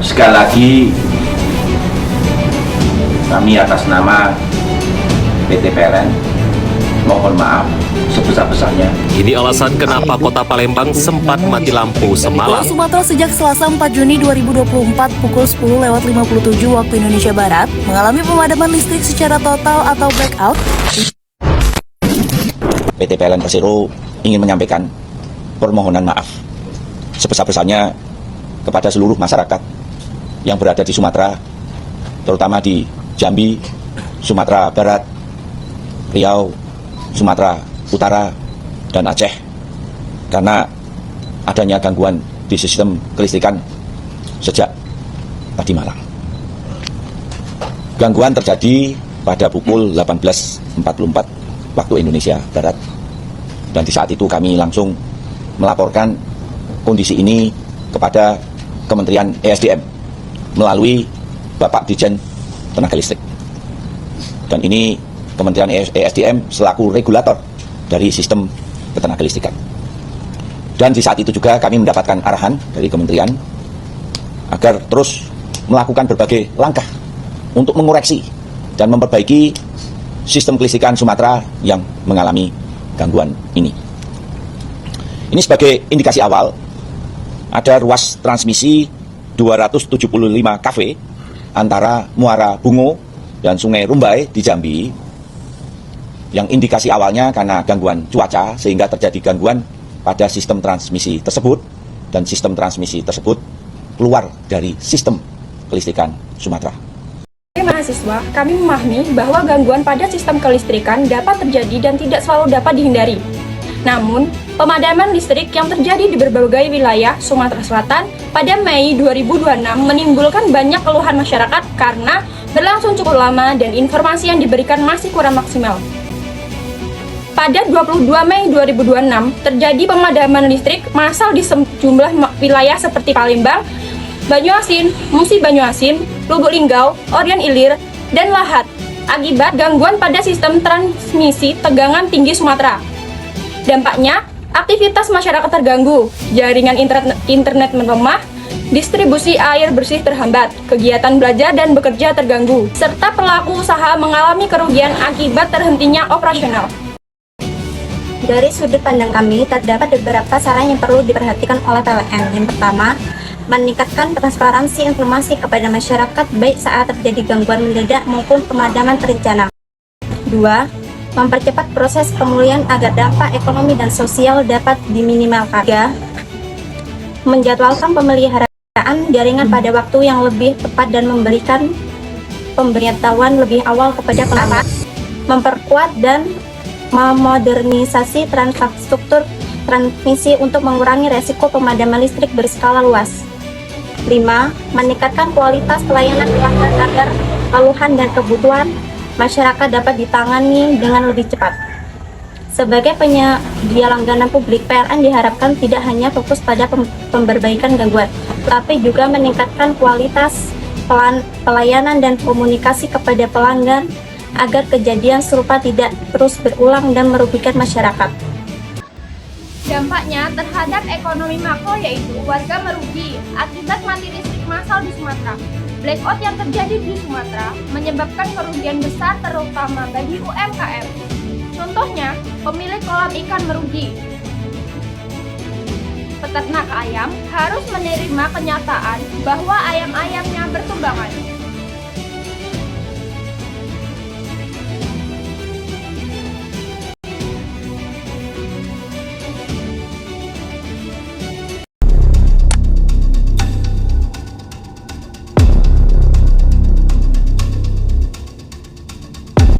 Sekali lagi kami atas nama PT PLN mohon maaf sebesar-besarnya. Ini alasan kenapa Kota Palembang sempat mati lampu semalam. Pulau Sumatera sejak Selasa 4 Juni 2024 pukul 10.57 waktu Indonesia Barat mengalami pemadaman listrik secara total atau blackout. PT PLN Persero ingin menyampaikan permohonan maaf sebesar-besarnya kepada seluruh masyarakat yang berada di Sumatera, terutama di Jambi, Sumatera Barat, Riau, Sumatera Utara, dan Aceh, karena adanya gangguan di sistem kelistrikan sejak tadi malam. Gangguan terjadi pada pukul 18.44 waktu Indonesia Barat, dan di saat itu kami langsung melaporkan kondisi ini kepada Kementerian ESDM melalui Bapak Dirjen Tenaga Listrik. Dan ini Kementerian ESDM selaku regulator dari sistem ketenaga listrikan. Dan di saat itu juga kami mendapatkan arahan dari kementerian agar terus melakukan berbagai langkah untuk mengoreksi dan memperbaiki sistem kelistrikan Sumatera yang mengalami gangguan ini. Ini sebagai indikasi awal, ada ruas transmisi 275 kV antara Muara Bungo dan Sungai Rumbai di Jambi, yang indikasi awalnya karena gangguan cuaca sehingga terjadi gangguan pada sistem transmisi tersebut, dan sistem transmisi tersebut keluar dari sistem kelistrikan Sumatera. Sebagai mahasiswa, kami memahami bahwa gangguan pada sistem kelistrikan dapat terjadi dan tidak selalu dapat dihindari. Namun, pemadaman listrik yang terjadi di berbagai wilayah Sumatera Selatan pada Mei 2026 menimbulkan banyak keluhan masyarakat karena berlangsung cukup lama dan informasi yang diberikan masih kurang maksimal. Pada 22 Mei 2026, terjadi pemadaman listrik massal di sejumlah wilayah seperti Palembang, Banyuasin, Musi Banyuasin, Lubuk Linggau, Orian Ilir, dan Lahat akibat gangguan pada sistem transmisi tegangan tinggi Sumatera. Dampaknya, aktivitas masyarakat terganggu, jaringan internet melemah, distribusi air bersih terhambat, kegiatan belajar dan bekerja terganggu, serta pelaku usaha mengalami kerugian akibat terhentinya operasional. Dari sudut pandang kami, terdapat beberapa saran yang perlu diperhatikan oleh PLN. Yang pertama, meningkatkan transparansi informasi kepada masyarakat baik saat terjadi gangguan mendadak maupun pemadaman terencana. 2. Mempercepat proses pemulihan agar dampak ekonomi dan sosial dapat diminimalkan. 3. Menjadwalkan pemeliharaan jaringan pada waktu yang lebih tepat dan memberikan pemberitahuan lebih awal kepada pelanggan. Memperkuat dan memodernisasi infrastruktur transmisi untuk mengurangi resiko pemadaman listrik berskala luas. 5. Meningkatkan kualitas pelayanan pelanggan agar keluhan dan kebutuhan masyarakat dapat ditangani dengan lebih cepat. Sebagai penyedia langganan publik, PLN diharapkan tidak hanya fokus pada pemberbaikan gangguan, tapi juga meningkatkan kualitas pelayanan dan komunikasi kepada pelanggan agar kejadian serupa tidak terus berulang dan merugikan masyarakat. Dampaknya terhadap ekonomi makro yaitu warga merugi akibat mati listrik massal di Sumatera. Blackout yang terjadi di Sumatera menyebabkan kerugian besar terutama bagi UMKM. Contohnya, pemilik kolam ikan merugi. Peternak ayam harus menerima kenyataan bahwa ayam-ayamnya bertumbangan.